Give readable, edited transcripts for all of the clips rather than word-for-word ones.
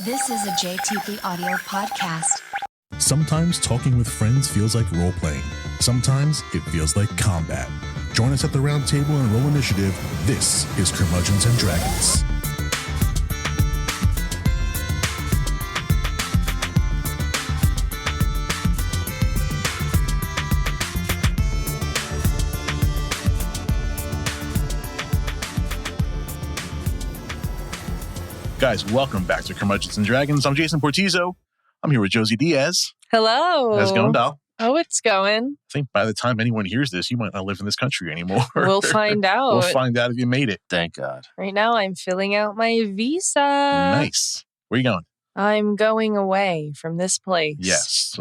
This is a JTP audio podcast. Sometimes talking with friends feels like role-playing. Sometimes it feels like combat. Join us at the round table and roll initiative. This is Curmudgeons and Dragons. Guys, welcome back to Curmudgeons and Dragons. I'm Jason Portizo. I'm here with Josey Diaz. Hello. How's it going, doll? Oh, it's going. I think by the time anyone hears this, you might not live in this country anymore. We'll find out. We'll find out if you made it. Thank God. Right now, I'm filling out my visa. Nice. Where are you going? I'm going away from this place. Yes.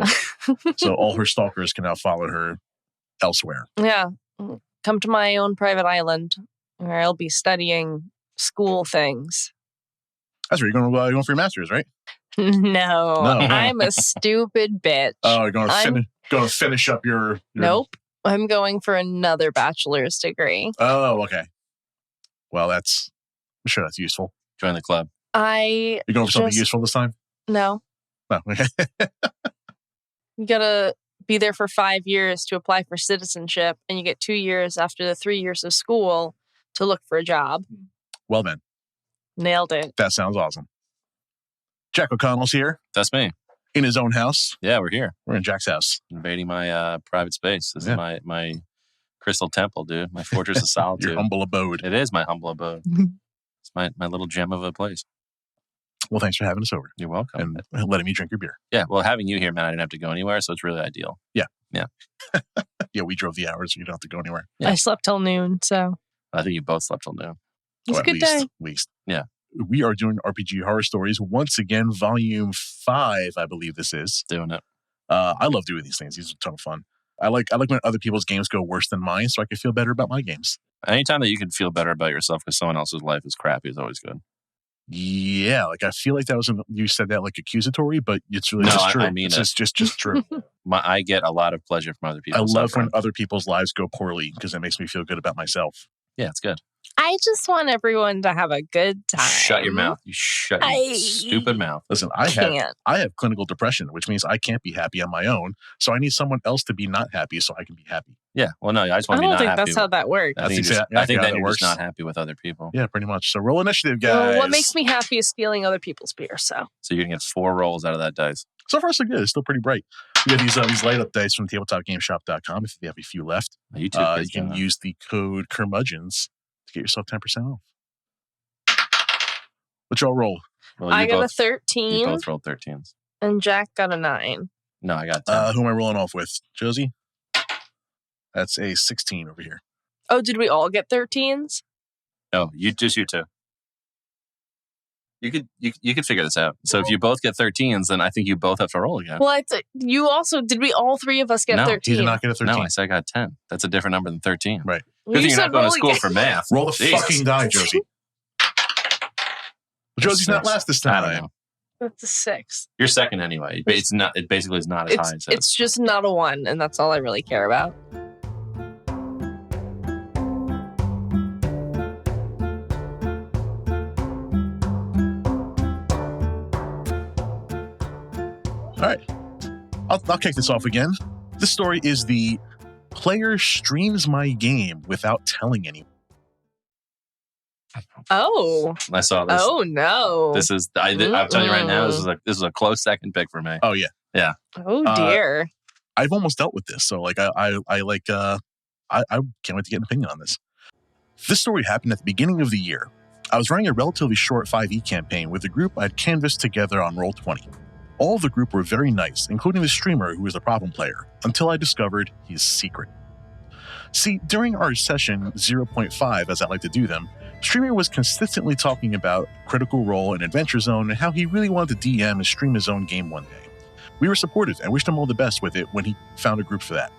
So all her stalkers can now follow her elsewhere. Yeah. Come to my own private island where I'll be studying school things. That's where you're going for your master's, right? No. I'm a stupid bitch. Oh, you're going to finish up your... Nope. I'm going for another bachelor's degree. Oh, okay. Well, I'm sure that's useful. Join the club. You're going for something useful this time? No. No. You gotta be there for 5 years to apply for citizenship, and you get 2 years after the 3 years of school to look for a job. Well then. Nailed it. That sounds awesome. Jack O'Connell's here. That's me. In his own house. Yeah, we're here. We're in Jack's house. Invading my private space. This is my crystal temple, dude. My fortress of solitude. Your humble abode. It is my humble abode. It's my little gem of a place. Well, thanks for having us over. You're welcome. And letting me drink your beer. Yeah, well, having you here, man, I didn't have to go anywhere, so it's really ideal. Yeah. Yeah. Yeah, we drove the hours, so you don't have to go anywhere. Yeah. I slept till noon, so. I think you both slept till noon. It's a good day. At least. Yeah. We are doing RPG Horror Stories once again, volume 5, I believe this is. Doing it. I love doing these things. These are a ton of fun. I like when other people's games go worse than mine, so I can feel better about my games. Anytime that you can feel better about yourself because someone else's life is crappy is always good. Yeah, like I feel like that was you said that like accusatory, but it's really just true. I mean it's just true. I get a lot of pleasure from other people. I love when other people's lives go poorly because it makes me feel good about myself. Yeah, it's good. I just want everyone to have a good time. Shut your mouth. You shut your stupid mouth. Listen, I have clinical depression, which means I can't be happy on my own. So I need someone else to be not happy so I can be happy. Yeah. Well, no, I just want to be not happy. I don't think that's how that works. I think that you're just not happy with other people. Yeah, pretty much. So roll initiative, guys. Well, what makes me happy is stealing other people's beer. So you're going to get 4 rolls out of that dice. So far, so good. It's still pretty bright. We have these light up dice from tabletopgameshop.com. If you have a few left, you can use the code curmudgeons to get yourself 10% off. What y'all roll? Well, I got a 13. You both rolled 13s. And Jack got a 9. No, I got 10. Who am I rolling off with? Josey? That's a 16 over here. Oh, did we all get 13s? No, you two. You could figure this out. So if you both get 13s, then I think you both have to roll again. Well, did we all 3 of us get 13? He did not get a 13. No, I said I got 10. That's a different number than 13. Right. Good thing you're not going to school for math. Roll the fucking die, Josey. Well, Josey's not last this time. I don't know. That's a 6. You're second anyway. It's not. It basically is not as high. So it's just not a 1, and that's all I really care about. All right. I'll kick this off again. This story is the player streams my game without telling anyone. Oh. I saw this. Oh, no. This is, I'm telling you right now, this is a close second pick for me. Oh, yeah. Yeah. Oh, dear. I've almost dealt with this. So, like, I can't wait to get an opinion on this. This story happened at the beginning of the year. I was running a relatively short 5e campaign with a group I'd canvassed together on Roll20. All of the group were very nice, including the streamer who was the problem player, until I discovered his secret. See, during our session 0.5, as I like to do them, Streamer was consistently talking about Critical Role and Adventure Zone and how he really wanted to DM and stream his own game one day. We were supportive and wished him all the best with it when he found a group for that.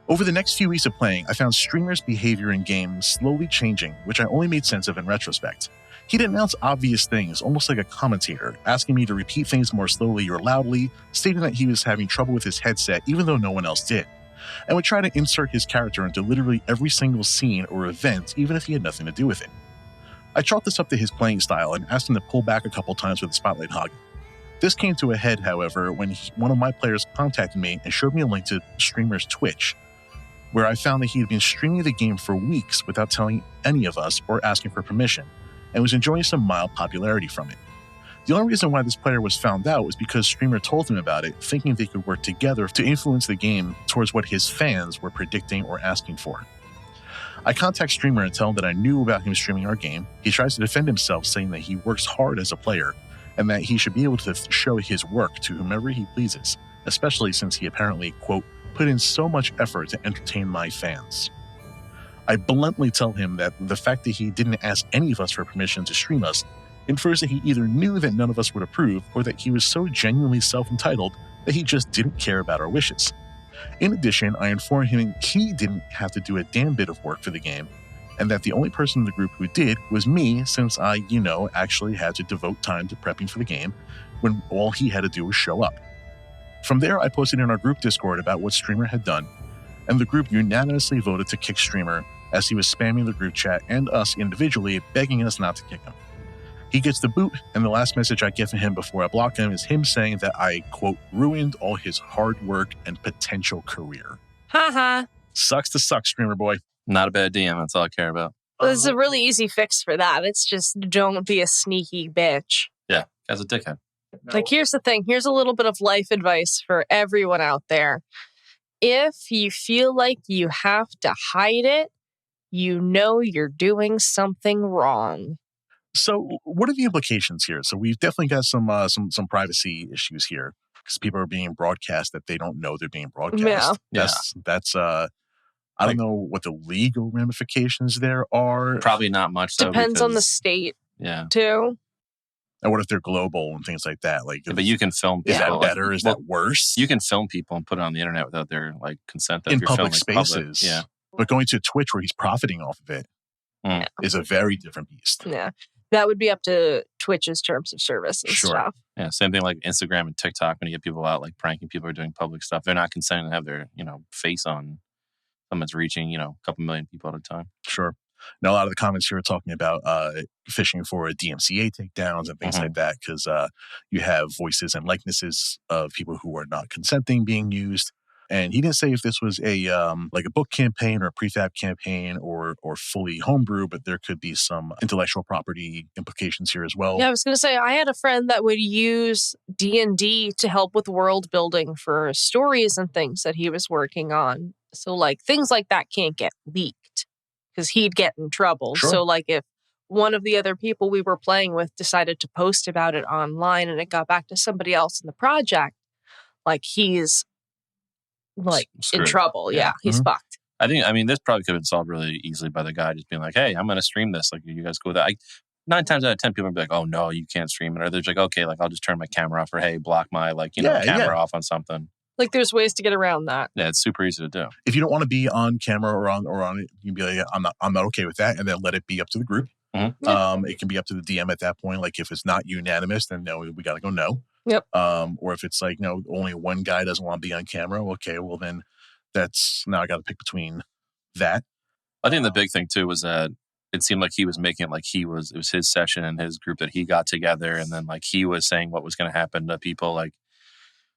Over the next few weeks of playing, I found Streamer's behavior in games slowly changing, which I only made sense of in retrospect. He'd announce obvious things, almost like a commentator, asking me to repeat things more slowly or loudly, stating that he was having trouble with his headset even though no one else did, and would try to insert his character into literally every single scene or event even if he had nothing to do with it. I chalked this up to his playing style and asked him to pull back a couple times with the spotlight hog. This came to a head, however, when one of my players contacted me and showed me a link to streamer's Twitch, where I found that he had been streaming the game for weeks without telling any of us or asking for permission, and was enjoying some mild popularity from it. The only reason why this player was found out was because streamer told him about it, thinking they could work together to influence the game towards what his fans were predicting or asking for. I contact streamer and tell him that I knew about him streaming our game. He tries to defend himself, saying that he works hard as a player and that he should be able to show his work to whomever he pleases, especially since he apparently, quote, put in so much effort to entertain my fans. I bluntly tell him that the fact that he didn't ask any of us for permission to stream us infers that he either knew that none of us would approve or that he was so genuinely self-entitled that he just didn't care about our wishes. In addition, I informed him he didn't have to do a damn bit of work for the game, and that the only person in the group who did was me, since I, actually had to devote time to prepping for the game when all he had to do was show up. From there, I posted in our group Discord about what streamer had done, and the group unanimously voted to kick streamer as he was spamming the group chat and us individually, begging us not to kick him. He gets the boot, and the last message I get from him before I block him is him saying that I, quote, ruined all his hard work and potential career. Haha. Sucks to suck, streamer boy. Not a bad DM. That's all I care about. There's a really easy fix for that. It's just don't be a sneaky bitch. Yeah, guy's a dickhead. Like, here's the thing. Here's a little bit of life advice for everyone out there. If you feel like you have to hide it, you know you're doing something wrong. So what are the implications here? So we've definitely got some privacy issues here because people are being broadcast that they don't know they're being broadcast. Yeah. That's I don't know what the legal ramifications there are. Probably not much. Though, Depends on the because- state, Yeah. too. And what if they're global and things like that? Like, Yeah, but you can film people. is that like, better? Is that worse? You can film people and put it on the internet without their consent. Though, in if you're public filming spaces. Yeah. But going to Twitch where he's profiting off of it Mm. is a very different beast. Yeah. That would be up to Twitch's terms of service and Sure. stuff. Yeah. Same thing like Instagram and TikTok when you get people out pranking people or doing public stuff. They're not consenting to have their face on someone's reaching a couple million people at a time. Sure. Now, a lot of the comments here are talking about fishing for DMCA takedowns and things like that because you have voices and likenesses of people who are not consenting being used. And he didn't say if this was a book campaign or a prefab campaign or fully homebrew, but there could be some intellectual property implications here as well. Yeah, I was going to say, I had a friend that would use D&D to help with world building for stories and things that he was working on. So, things like that can't get leaked because he'd get in trouble. Sure. So, if one of the other people we were playing with decided to post about it online and it got back to somebody else in the project, he's in Screwed. trouble. Yeah, he's fucked. I mean, this probably could have been solved really easily by the guy just being like, hey, I'm going to stream this. You guys go with that. 9 times out of 10, people will be like, oh, no, you can't stream it. Or they're like, okay, I'll just turn my camera off or, hey, block my, camera off on something. There's ways to get around that. Yeah, it's super easy to do. If you don't want to be on camera or on it, you can be like, I'm not okay with that. And then let it be up to the group. Mm-hmm. It can be up to the DM at that point. If it's not unanimous, then no, we got to go no. Yep. Or if it's no, only one guy doesn't want to be on camera. Okay, well then now I got to pick between that. I think the big thing too was that it seemed like he was making it it was his session and his group that he got together. And then he was saying what was going to happen to people.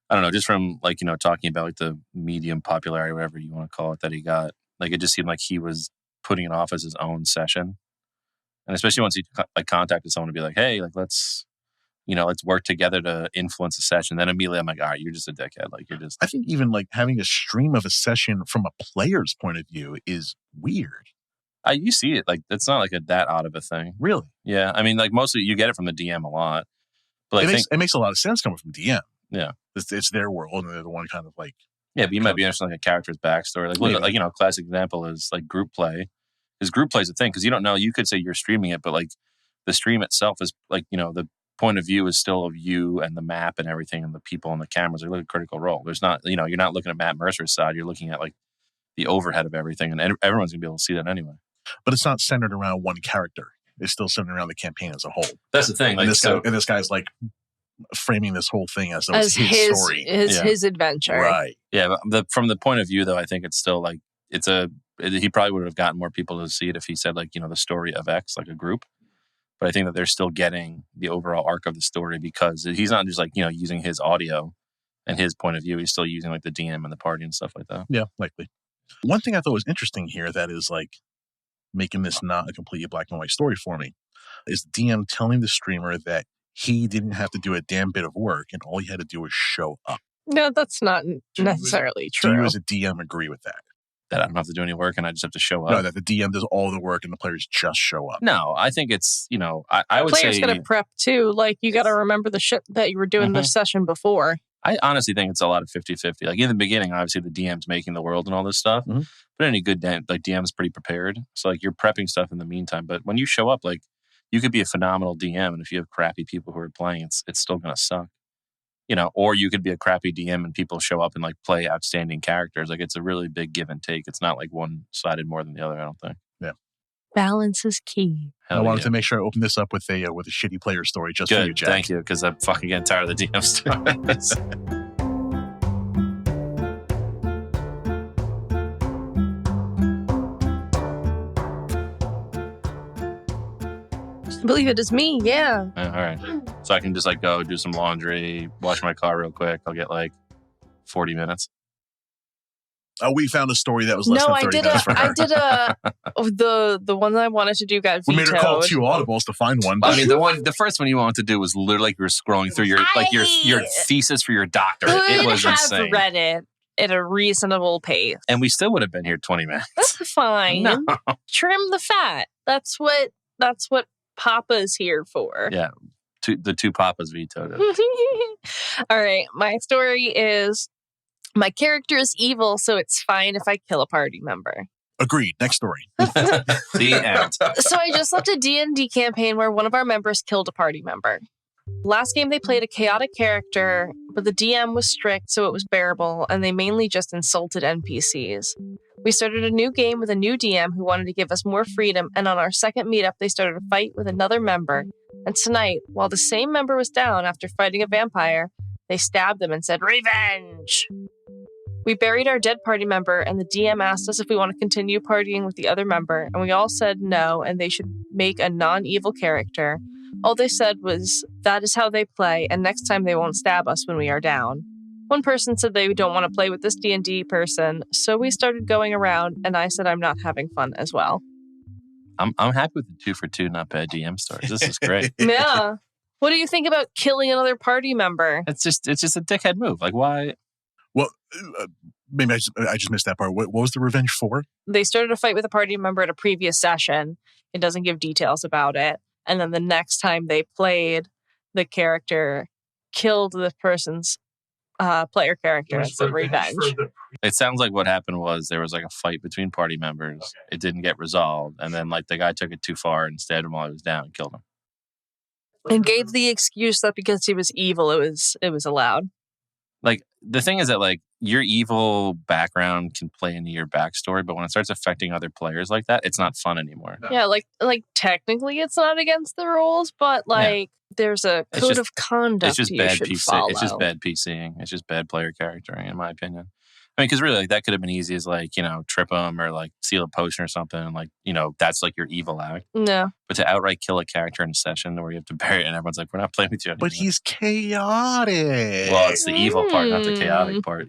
I don't know, just from talking about the medium popularity, whatever you want to call it, that he got, it just seemed like he was putting it off as his own session. And especially once he contacted someone to be like, hey, let's work together to influence a session. Then immediately I'm like, all right, you're just a dickhead. You're just. I think even having a stream of a session from a player's point of view is weird. You see it it's not that odd of a thing. Really? Yeah. I mean, mostly you get it from the DM a lot. But it makes a lot of sense coming from DM. Yeah. It's their world and they're the one kind of Yeah, but you might be interested in a character's backstory. A classic example is group play. Because group play is a thing because you don't know. You could say you're streaming it, but the stream itself is the point of view is still of you and the map and everything and the people and the cameras. They look a critical role. There's not, you're not looking at Matt Mercer's side. You're looking at the overhead of everything, and everyone's gonna be able to see that anyway. But it's not centered around one character. It's still centered around the campaign as a whole. That's the thing. And this guy's framing this whole thing as though it's his story, his adventure, right? Yeah, but from the point of view, though, I think it's still he probably would have gotten more people to see it if he said the story of X, a group. But I think that they're still getting the overall arc of the story because he's not just like, using his audio and his point of view. He's still using like the DM and the party and stuff like that. Yeah, likely. One thing I thought was interesting here that is like making this not a completely black and white story for me is DM telling the streamer that he didn't have to do a damn bit of work and all he had to do was show up. No, that's not necessarily true. Do you as a DM agree with that? That I don't have to do any work and I just have to show up? No, that the DM does all the work and the players just show up. No, I think it's, I would Players say... got to prep too. Like, you got to remember the shit that you were doing this session before. I honestly think it's a lot of 50-50. Like, in the beginning, obviously, the DM's making the world and all this stuff. But any good DM's pretty prepared. So, like, you're prepping stuff in the meantime. But when you show up, like, you could be a phenomenal DM, and if you have crappy people who are playing, it's still going to suck. Or you could be a crappy DM and people show up and like play outstanding characters. Like, it's a really big give and take. It's not like one-sided more than the other, I don't think. Yeah. Balance is key. I wanted to make sure I open this up with a shitty player story just Good, for you, Jack. Thank you, because I'm fucking getting tired of the DM stories. I believe it is me, yeah. All right. So I can just like go do some laundry, wash my car real quick. I'll get like 40 minutes. We found a story that was less than 30 minutes for her. I did the one that I wanted to do got vetoed. We made her call 2 audibles to find one. I mean, the first one you wanted to do was literally like you were scrolling through your thesis for your doctorate. It was insane. I read it at a reasonable pace. And we still would have been here 20 minutes. That's fine. No. Trim the fat. That's what Papa's here for. Yeah. The 2 papas vetoed it. All right. My story is my character is evil, so it's fine if I kill a party member. Agreed. Next story. The end. So I just left a D&D campaign where one of our members killed a party member. Last game they played a chaotic character, but the DM was strict, so it was bearable, and they mainly just insulted NPCs. We started a new game with a new DM who wanted to give us more freedom, and on our second meetup, they started a fight with another member. And tonight, while the same member was down after fighting a vampire, they stabbed them and said, "Revenge!" We buried our dead party member, and the DM asked us if we want to continue partying with the other member, and we all said no, and they should make a non-evil character. All they said was, that is how they play, and next time they won't stab us when we are down. One person said they don't want to play with this D&D person, so we started going around, and I said I'm not having fun as well. I'm happy with the 2 for 2 not bad DM stories. This is great. Yeah. What do you think about killing another party member? It's just a dickhead move. Like, why? Well, maybe I just missed that part. What was the revenge for? They started a fight with a party member at a previous session. It doesn't give details about it. And then the next time they played, the character killed the person's player character as a revenge. It sounds like what happened was there was like a fight between party members. Okay. It didn't get resolved. And then like the guy took it too far and stabbed him while he was down and killed him. And gave the excuse that because he was evil, it was allowed. Like, the thing is that, like, your evil background can play into your backstory, but when it starts affecting other players like that, it's not fun anymore. Yeah, like technically it's not against the rules, but like there's a code of conduct it's just you bad should follow. It's just bad PCing. It's just bad player charactering, in my opinion. I mean, because really, like, that could have been easy as, like, trip them or, like, seal a potion or something. And, like, that's, like, your evil act. No. But to outright kill a character in a session where you have to bury it and everyone's like, we're not playing with you anymore. But he's chaotic. Well, it's the evil part, not the chaotic part.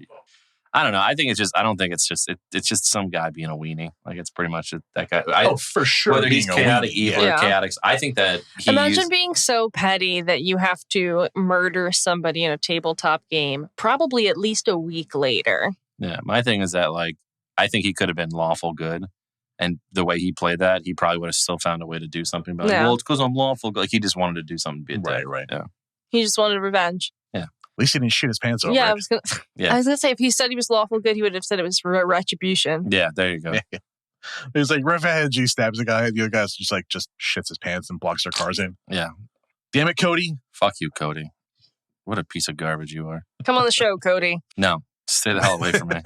I don't know. I think it's just, I don't think it's just, it's just some guy being a weenie. Like, it's pretty much that guy. For sure. Whether he's chaotic evil or chaotic, I think that Imagine being so petty that you have to murder somebody in a tabletop game, probably at least a week later. Yeah, my thing is that, like, I think he could have been lawful good. And the way he played that, he probably would have still found a way to do something. But, like, well, it's because I'm lawful good. Like, he just wanted to do something to be a dick. Right. Yeah. He just wanted revenge. Yeah. At least he didn't shit his pants over I it. was gonna say, if he said he was lawful good, he would have said it was retribution. Yeah, there you go. Yeah. He's like, revenge. He stabs the guy. The other guy's just shits his pants and blocks their cars in. Yeah. Damn it, Cody. Fuck you, Cody. What a piece of garbage you are. Come on the show, Cody. No. Stay the hell away from me.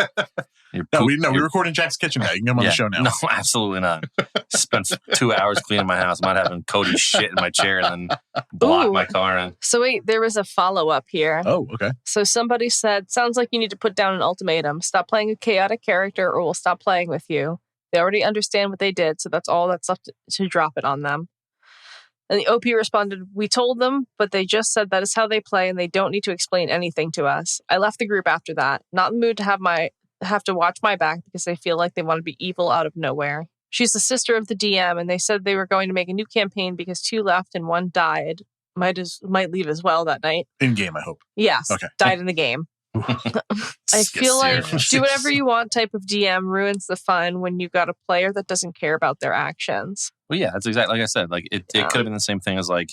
We're recording Jack's Kitchen now. You can come on the show now. No, absolutely not. Spent 2 hours cleaning my house. I'm not having Cody shit in my chair and then block my car in. So wait, there was a follow-up here. Oh, okay. So somebody said, sounds like you need to put down an ultimatum. Stop playing a chaotic character or we'll stop playing with you. They already understand what they did, so that's all that's left to drop it on them. And the OP responded, "We told them, but they just said that is how they play and they don't need to explain anything to us." I left the group after that, not in the mood to have to watch my back because they feel like they want to be evil out of nowhere. She's the sister of the DM, and they said they were going to make a new campaign because 2 left and 1 died. Might leave as well that night. In game, I hope. Yes. Okay. Died in the game. I feel like do whatever you want type of DM ruins the fun when you got a player that doesn't care about their actions. Well, yeah, that's exactly like I said. Like it could have been the same thing as like,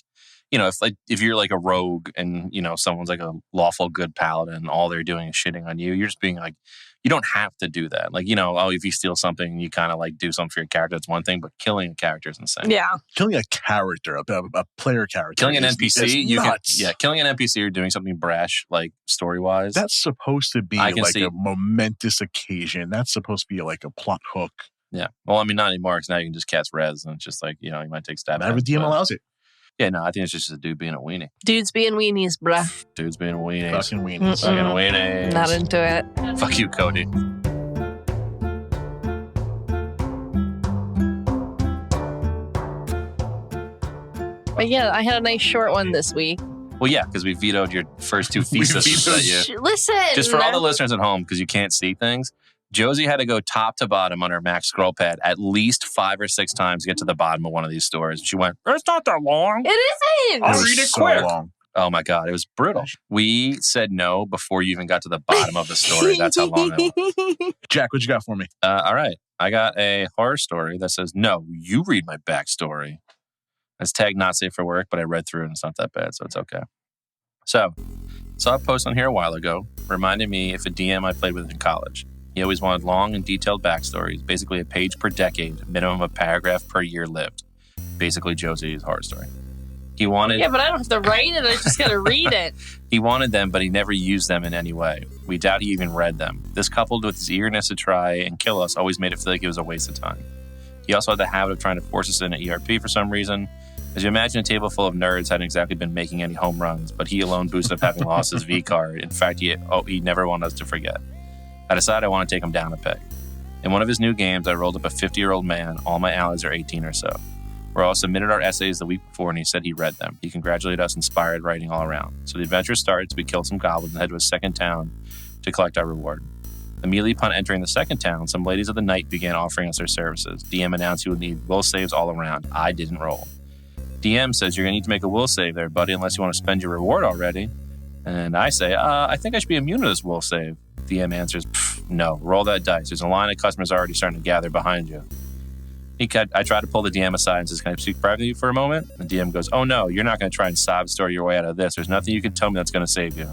if you're like a rogue and someone's like a lawful good paladin, and all they're doing is shitting on you. You're just being like, you don't have to do that. Like if you steal something, you kind of like do something for your character. That's one thing, but killing a character is insane. Yeah, killing a character, a player character, killing an NPC, nuts. Killing an NPC or doing something brash, like story wise. That's supposed to be like a momentous occasion. That's supposed to be like a plot hook. Yeah. Well, I mean, not anymore because now you can just cast res and it's just like, you might take stab at it. Every DM allows it. Yeah, no, I think it's just a dude being a weenie. Dudes being weenies, bruh. Dudes being weenies. Fucking weenies. Fucking weenies. Not into it. Fuck you, Cody. But yeah, I had a nice short one this week. Well, yeah, because we vetoed your first 2 theses that you... Listen! Just for all the listeners at home, because you can't see things, Josey had to go top to bottom on her Mac scroll pad at least 5 or 6 times to get to the bottom of one of these stories. She went, "It's not that long. It isn't. I'll read it quick." Long. Oh my God, it was brutal. We said no before you even got to the bottom of the story. That's how long it was. Jack, what you got for me? All right. I got a horror story that says, "No, you read my backstory." It's tagged not safe for work, but I read through it and it's not that bad, so it's okay. So, saw a post on here a while ago, reminded me if a DM I played with in college. He always wanted long and detailed backstories, basically a page per decade, minimum of a paragraph per year lived. Basically Josey's horror story. He wanted... Yeah, but I don't have to write it, I just gotta read it. He wanted them, but he never used them in any way. We doubt he even read them. This, coupled with his eagerness to try and kill us, always made it feel like it was a waste of time. He also had the habit of trying to force us in an ERP for some reason. As you imagine, a table full of nerds hadn't exactly been making any home runs, but he alone boosted up having lost his V card. In fact, he never wanted us to forget. I decided I want to take him down a peg. In one of his new games, I rolled up a 50-year-old man. All my allies are 18 or so. We all submitted our essays the week before, and he said he read them. He congratulated us, inspired writing all around. So the adventure starts. We kill some goblins and head to a second town to collect our reward. Immediately upon entering the second town, some ladies of the night began offering us their services. DM announced he would need will saves all around. I didn't roll. DM says, "You're going to need to make a will save there, buddy, unless you want to spend your reward already." And I say, I think I should be immune to this will save. DM answers, "No, roll that dice. There's a line of customers already starting to gather behind you." I try to pull the DM aside and says, "Can I speak privately for a moment?" And the DM goes, "Oh no, you're not going to try and sob story your way out of this. There's nothing you can tell me that's going to save you."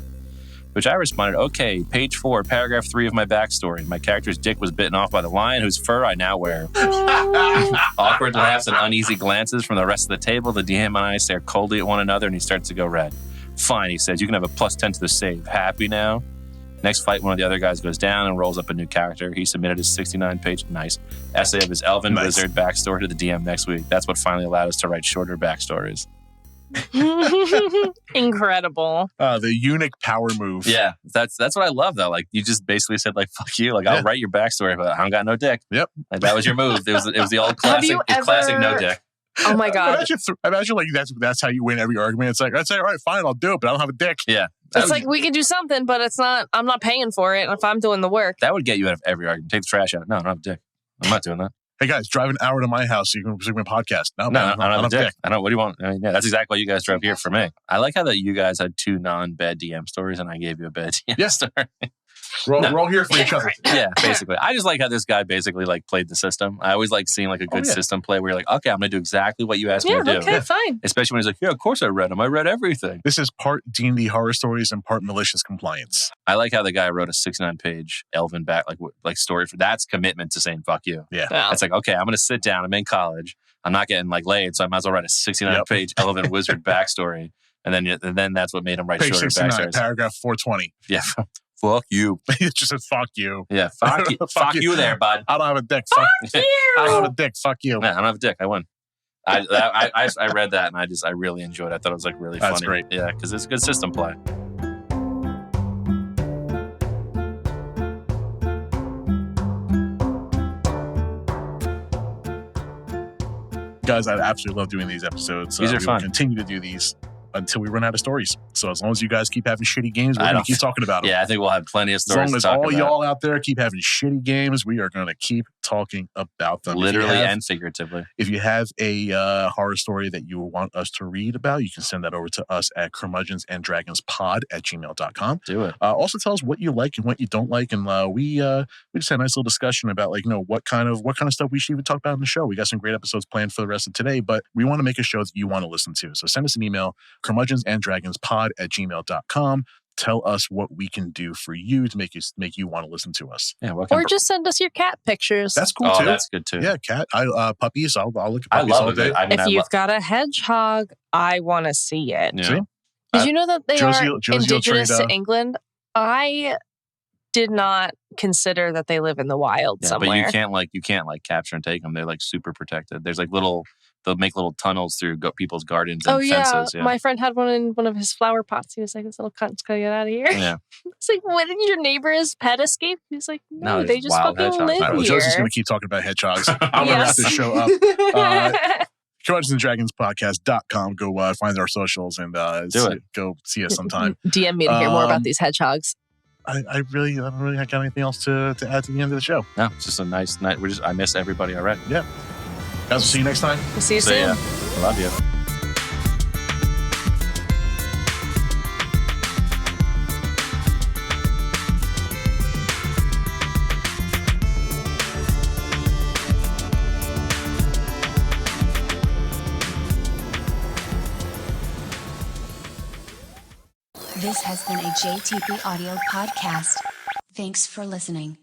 Which I responded, "Okay, page 4, paragraph 3 of my backstory. My character's dick was bitten off by the lion whose fur I now wear." Awkward laughs and uneasy glances from the rest of the table. The DM and I stare coldly at one another and he starts to go red. "Fine," he says, "you can have a +10 to the save. Happy now?" Next fight, one of the other guys goes down and rolls up a new character. He submitted his 69-page essay of his elven wizard backstory to the DM next week. That's what finally allowed us to write shorter backstories. Incredible. The eunuch power move. Yeah, that's what I love though. Like you just basically said like fuck you. Like I'll write your backstory, but I don't got no dick. Yep. Like, that was your move. It was the old classic classic no dick. Oh my God. Imagine like that's how you win every argument. It's like, I'd say, all right, fine, I'll do it, but I don't have a dick. Yeah. It's like we can do something, but I'm not paying for it if I'm doing the work. That would get you out of every argument. Take the trash out. No, I don't have a dick. I'm not doing that. Hey guys, drive an hour to my house so you can resume a podcast. No, I don't have a dick. I don't. What do you want? I mean, yeah, that's exactly what you guys drove here for me. I like how that you guys had 2 non-bad DM stories and I gave you a bad DM story. We're all here for each other. Yeah, basically. I just like how this guy basically like played the system. I always like seeing like a good system play where you're like, okay, I'm going to do exactly what you asked me to do. Okay, fine. Especially when he's like, yeah, of course I read them. I read everything. This is part D&D horror stories and part malicious compliance. I like how the guy wrote a 69-page elven like story for that's commitment to saying fuck you. Yeah. It's like, okay, I'm going to sit down. I'm in college. I'm not getting like laid, so I might as well write a 69-page elven wizard backstory. And then that's what made him write Page shorter 69, backstories. paragraph 420. Yeah. Fuck you. It just says fuck you. Yeah, fuck you. Fuck you there, bud. I don't have a dick. Fuck you. I don't have a dick. Fuck you. Yeah, I don't have a dick. I win. I read that and I really enjoyed it. I thought it was like really funny. That's great. Yeah, because it's a good system play. Guys, I absolutely love doing these episodes. These are we fun. will continue to do these until we run out of stories. So as long as you guys keep having shitty games, we're going to keep talking about them. Yeah, I think we'll have plenty of As stories long as to talk all about. y'all out there keep having shitty games, we are going to keep talking about them. Literally and figuratively. If you have a horror story that you want us to read about, you can send that over to us at curmudgeonsanddragonspod@gmail.com. Do it. Also tell us what you like and what you don't like. And we just had a nice little discussion about what kind of stuff we should even talk about in the show. We got some great episodes planned for the rest of today, but we want to make a show that you want to listen to. So send us an email, curmudgeonsanddragonspod@gmail.com. Tell us what we can do for you to make you want to listen to us. Yeah, Or just send us your cat pictures. That's cool too. That's good too. Yeah, cat. Puppies. I'll look at I puppies love all it. day. If you've got a hedgehog, I want to see it. Yeah. See? Did you know that they Josey are will trade, indigenous to England? I did not consider that they live in the wild somewhere. But you can't capture and take them. They're super protected. There's they'll make little tunnels through people's gardens and fences. Yeah. My friend had one in one of his flower pots. He was like, "This little cunt's gonna get out of here." Yeah. It's like, "What, did your neighbor's pet escape?" He's like, "No, they just wild fucking hedgehogs. live All right, well, here." Josey's going to keep talking about hedgehogs. I'm going to wrap this show up. curmudgeonsanddragonspodcast.com. Go find our socials and go see us sometime. DM me to hear more about these hedgehogs. I don't really got anything else to add to the end of the show. No, it's just a nice night. I miss everybody already. Yeah. Guys, we'll see you next time. We'll see you soon. Yeah, I love you. This has been a JTP Audio podcast. Thanks for listening.